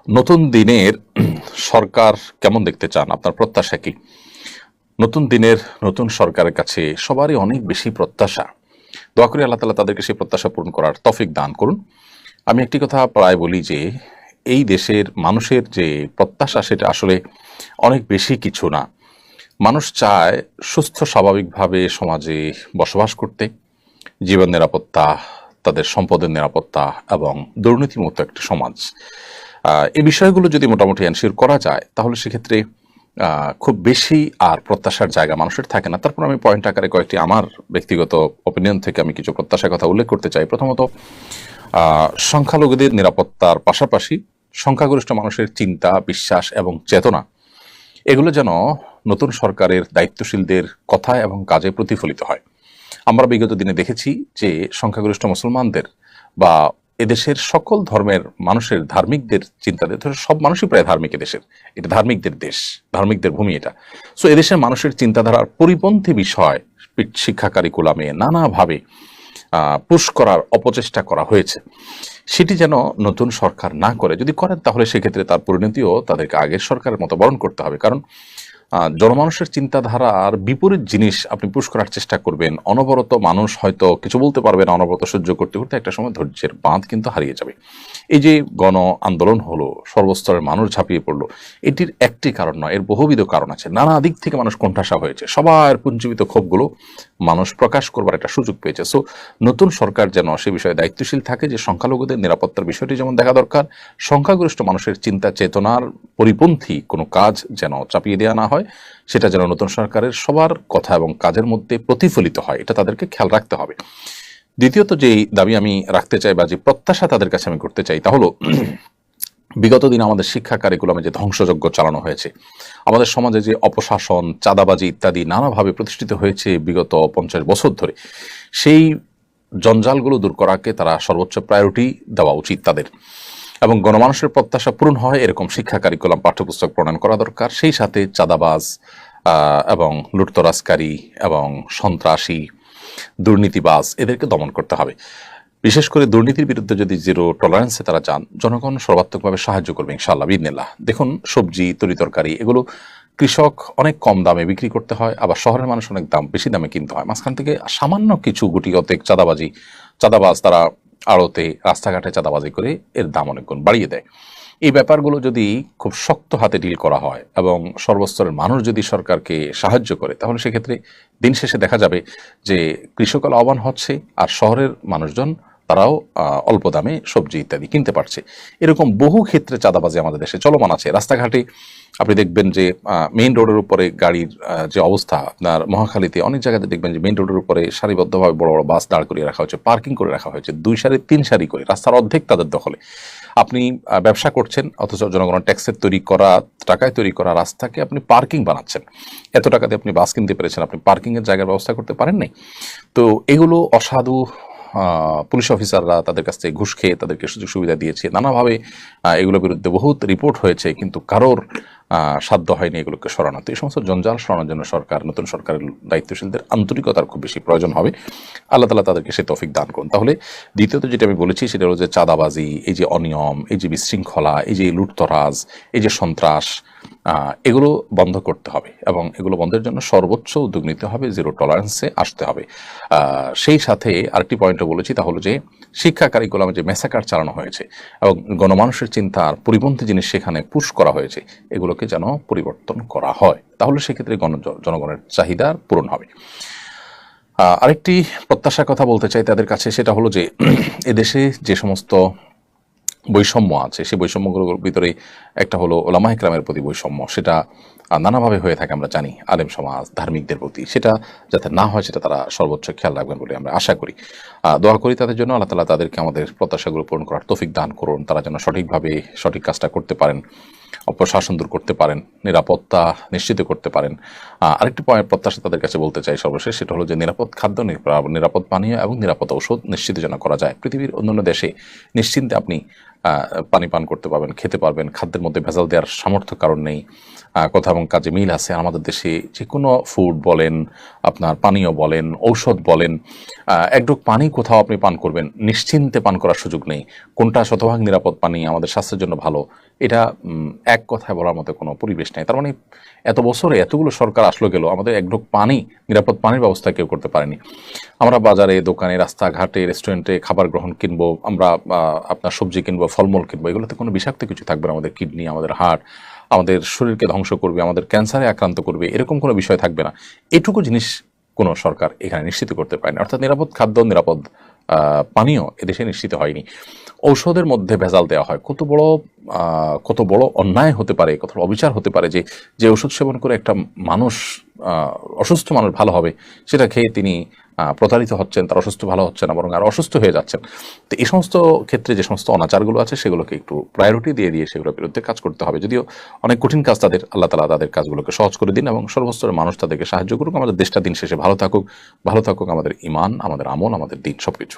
নতুন দিনের সরকার কেমন দেখতে চান? আপনার প্রত্যাশা কি? নতুন দিনের নতুন সরকারের কাছে সবারই অনেক বেশি প্রত্যাশা। দোয়া করি আল্লাহ তাআলা তাদেরকে সেই প্রত্যাশা পূরণ করার তৌফিক দান করুন। আমি একটি কথা প্রায় বলি যে এই দেশের মানুষের যে প্রত্যাশা সেটা আসলে অনেক বেশি কিছু না। মানুষ চায় সুস্থ স্বাভাবিকভাবে সমাজে বসবাস করতে, জীবন নিরাপত্তা, তাদের সম্পদের নিরাপত্তা এবং দুর্নীতিমুক্ত একটি সমাজ। এই বিষয়গুলো যদি মোটামুটি এনশিওর করা যায় তাহলে সেক্ষেত্রে খুব বেশি আর প্রত্যাশার জায়গা মানুষের থাকে না। তারপর আমি পয়েন্ট আকারে কয়েকটি আমার ব্যক্তিগত অপিনিয়ন থেকে আমি কিছু প্রত্যাশার কথা উল্লেখ করতে চাই। প্রথমত, সংখ্যালঘুদের নিরাপত্তার পাশাপাশি সংখ্যাগরিষ্ঠ মানুষের চিন্তা, বিশ্বাস এবং চেতনা এগুলো যেন নতুন সরকারের দায়িত্বশীলদের কথায় এবং কাজে প্রতিফলিত হয়। আমরা বিগত দিনে দেখেছি যে সংখ্যাগরিষ্ঠ মুসলমানদের বা এদেশের সকল ধর্মের মানুষের ধার্মিকদের চিন্তাদের, সব মানুষই প্রায় ধার্মিক, এদেশের এটা ধার্মিকদের দেশ, ধার্মিকদের ভূমি এটা। সো এদেশের মানুষের চিন্তাধারার পরিপন্থী বিষয় শিক্ষা কারিকুলামে নানাভাবে পুশ করার অপচেষ্টা করা হয়েছে। সেটি যেন নতুন সরকার না করে, যদি করেন তাহলে সেক্ষেত্রে তার পরিণতিও তাদেরকে আগের সরকারের মতো বরণ করতে হবে। কারণ জনমানুষের চিন্তাধারার বিপরীত জিনিস আপনি পুশ করার চেষ্টা করবেন, অনবরত মানুষ হয়তো কিছু বলতে পারবে না, অনবরত সহ্য করতে করতে একটা সময় ধৈর্যের বাঁধ কিন্তু হারিয়ে যাবে। এই যে গণ আন্দোলন হলো, সর্বস্তরের মানুষ ঝাঁপিয়ে পড়লো, এটির একটি কারণ নয়, এর বহুবিধ কারণ আছে। নানা দিক থেকে মানুষ কোণঠাসা হয়েছে, সবার পুঞ্জীবিত ক্ষোভগুলো মানুষ প্রকাশ করবার একটা সুযোগ পেয়েছে। সো নতুন সরকার যেন সে বিষয়ে দায়িত্বশীল থাকে, যে সংখ্যালঘুদের নিরাপত্তার বিষয়টি যেমন দেখা দরকার, সংখ্যাগরিষ্ঠ মানুষের চিন্তা চেতনার পরিপন্থী কোনো কাজ যেন চাপিয়ে দেওয়া না হয়, সেটা যেন নতুন সরকারের সবার কথা এবং কাজের মধ্যে প্রতিফলিত হয়, এটা তাদেরকে খেয়াল রাখতে হবে। দ্বিতীয়ত যেই দাবি আমি রাখতে চাই বা যে প্রত্যাশা তাদের কাছে আমি করতে চাই তা হলো, বিগত দিনে আমাদের শিক্ষা কারিকুলামে যে ধ্বংসযজ্ঞ চালানো হয়েছে, আমাদের সমাজে যে অপশাসন, চাঁদাবাজি ইত্যাদি নানাভাবে প্রতিষ্ঠিত হয়েছে বিগত 50 বছর ধরে, সেই জঞ্জালগুলো দূর করাকে তারা সর্বোচ্চ প্রায়োরিটি দেওয়া উচিত তাদের, এবং গণমানুষের প্রত্যাশা পূরণ হয় এরকম শিক্ষা কারিকুলাম পাঠ্যপুস্তক প্রণয়ন করা দরকার। সেই সাথে চাঁদাবাজ এবং লুটতরাজকারী এবং সন্ত্রাসী, দুর্নীতিবাজ এদেরকে দমন করতে হবে। বিশেষ করে দুর্নীতির বিরুদ্ধে যদি জিরো টলারেন্সে তারা যান, জনগণ সর্বাত্মকভাবে সাহায্য করবে ইনশাআল্লাহ বিইذনিল্লাহ। দেখুন, সবজি, তরিতরকারি এগুলো কৃষক অনেক কম দামে বিক্রি করতে হয়, আবার শহরের মানুষ অনেক বেশি দামে কিনতে হয়। মাঝখান থেকে সামান্য কিছু গুটি অতেক চাঁদাবাজ তারা আড়তে, রাস্তাঘাটে চাঁদাবাজি করে এর দাম অনেক গুণ বাড়িয়ে দেয়। এই ব্যাপারগুলো যদি খুব শক্ত হাতে ডিল করা হয় এবং সর্বস্তরের মানুষ যদি সরকারকে সাহায্য করে, তাহলে সেক্ষেত্রে দিন শেষে দেখা যাবে যে কৃষক লাভবান হচ্ছে আর শহরের মানুষজন তারাও অল্প দামে সবজি ইত্যাদি কিনতে পারছে। এরকম বহু ক্ষেত্রে চাঁদাবাজি আমাদের দেশে চলমান আছে। রাস্তাঘাটে আপনি দেখবেন যে মেইন রোডের উপরে গাড়ির যে অবস্থা, আপনার মহাখালীতে অনেক জায়গাতে দেখবেন যে মেইন রোডের উপরে সারিবদ্ধভাবে বড় বড় বাস দাঁড় করিয়ে রাখা হয়েছে, পার্কিং করে রাখা হয়েছে 2 সারি 3 সারি করে, রাস্তার অর্ধেক তাদের দখলে। আপনি ব্যবসা করছেন অথচ জনগণের ট্যাক্সের তৈরি করা, টাকায় তৈরি করা রাস্তাকে আপনি পার্কিং বানাচ্ছেন। এত টাকাতে আপনি বাস কিনতে পেরেছেন, আপনি পার্কিংয়ের জায়গার ব্যবস্থা করতে পারেন নাই। তো এগুলো অসাধু পুলিশ অফিসাররা তাদের কাছ থেকে ঘুষ খেয়ে তাদেরকে সুযোগ সুবিধা দিয়েছে নানাভাবে। এগুলোর বিরুদ্ধে বহুত রিপোর্ট হয়েছে, কিন্তু কারোর সাধ্য হয়নি এগুলোকে সরানো। তো এই সমস্ত জঞ্জাল সরানোর জন্য নতুন সরকারের দায়িত্বশীলদের আন্তরিকতার খুব বেশি প্রয়োজন হবে। আল্লাহ তাআলা তাদেরকে সে তৌফিক দান করুন। তাহলে দ্বিতীয়ত যেটা আমি বলেছি সেটা হলো যে চাঁদাবাজি, এই যে অনিয়ম, এই যে বিশৃঙ্খলা, এই যে লুটতরাজ, এই যে সন্ত্রাস, এগুলো বন্ধ করতে হবে এবং এগুলো বন্ধের জন্য সর্বোচ্চ উদ্যোগ নিতে হবে, জিরো টলারেন্সে আসতে হবে। সেই সাথে আরেকটি পয়েন্টও বলেছি, তা হলো যে শিক্ষা কারিকুলামে যে ম্যাসাকার চালানো হয়েছে এবং গণমানুষের চিন্তার পরিপন্থী জিনিস সেখানে পুশ করা হয়েছে, এগুলোকে যেন পরিবর্তন করা হয়, তাহলে সেক্ষেত্রে জনগণের চাহিদা পূরণ হবে। আরেকটি প্রত্যাশার কথা বলতে চাই তাদের কাছে, সেটা হলো যে এদেশে যে সমস্ত বৈষম্য আছে, সেই বৈষম্যগুলোর ভিতরে একটা হলো ওলামায়ে কেরামের প্রতি বৈষম্য। সেটা নানাভাবে হয়ে থাকে আমরা জানি, আলেম সমাজ, ধার্মিকদের প্রতি, সেটা যাতে না হয় সেটা তারা সর্বোচ্চ খেয়াল রাখবেন বলে আমরা আশা করি। দোয়া করি তাদের জন্য, আল্লাহ তাআলা তাদেরকে আমাদের প্রত্যাশাগুলো পূরণ করার তৌফিক দান করুন, তারা যেন সঠিকভাবে সঠিক কাজটা করতে পারেন, অপশাসন দূর করতে পারেন, নিরাপত্তা নিশ্চিত করতে পারেন। আরেকটি প্রত্যাশা তাদের কাছে বলতে চাই সর্বশেষ, সেটা হলো যে নিরাপদ খাদ্য, নিরাপদ পানীয় এবং নিরাপদ ঔষধ নিশ্চিত যেন করা যায়। পৃথিবীর অন্যান্য দেশে নিশ্চিন্তে আপনি পানি পান করতে পারবেন, খেতে পারবেন, খাদ্যের মধ্যে ভেজাল দেওয়ার সামর্থ্য কারণ নেই। কথা এবং কাজে মিল আছে। আমাদের দেশে যে কোনো ফুড বলেন, আপনার পানীয় বলেন, ঔষধ বলেন, এক ঢোক পানি কোথাও আপনি পান করবেন, নিশ্চিন্তে পান করার সুযোগ নেই। কোনটা শতভাগ নিরাপদ পানি আমাদের স্বাস্থ্যের জন্য ভালো, এটা এক কথায় বলার মতো কোনো পরিবেশ নেই। তার মানে এত বছরে এতগুলো সরকার আসলো গেল, আমাদের এক ঢোক পানি, নিরাপদ পানির ব্যবস্থা কেউ করতে পারেনি। আমরা বাজারে, দোকানে, রাস্তাঘাটে, রেস্টুরেন্টে খাবার গ্রহণ কিনবো, আমরা আপনার সবজি কিনবো, ফলমূল কিনবো, এগুলোতে কোনো বিষাক্ত কিছু থাকবে না। আমাদের কিডনি, আমাদের হার্ট, আমাদের শরীরকে ধ্বংস করবে, আমাদের ক্যান্সারে আক্রান্ত করবে, এরকম কোনো বিষয় থাকবে না। এটুকু জিনিস কোনো সরকার এখানে নিশ্চিত করতে পারেনি। অর্থাৎ নিরাপদ খাদ্য, নিরাপদ পানীয় এদেশে নিশ্চিত হয়নি। ঔষধের মধ্যে ভেজাল দেওয়া হয়। কত বড় অন্যায় হতে পারে, কত বড় অবিচার হতে পারে যে ওষুধ সেবন করে একটা মানুষ, অসুস্থ মানুষ ভালো হবে, সেটা খেয়ে তিনি প্রতারিত হচ্ছেন, তার অসুস্থ ভালো হচ্ছে না, বরং আর অসুস্থ হয়ে যাচ্ছেন। তো এই সমস্ত ক্ষেত্রে যে সমস্ত অনাচারগুলো আছে সেগুলোকে একটু প্রায়োরিটি দিয়ে সেগুলোর বিরুদ্ধে কাজ করতে হবে। যদিও অনেক কঠিন কাজ তাদের, আল্লাহ তাআলা তাদের কাজগুলোকে সহজ করে দিন এবং সর্বস্তরের মানুষ তাদেরকে সাহায্য করুক। আমাদের দেশটা দিন শেষে ভালো থাকুক, ভালো থাকুক আমাদের ঈমান, আমাদের আমল, আমাদের দিন, সবকিছু।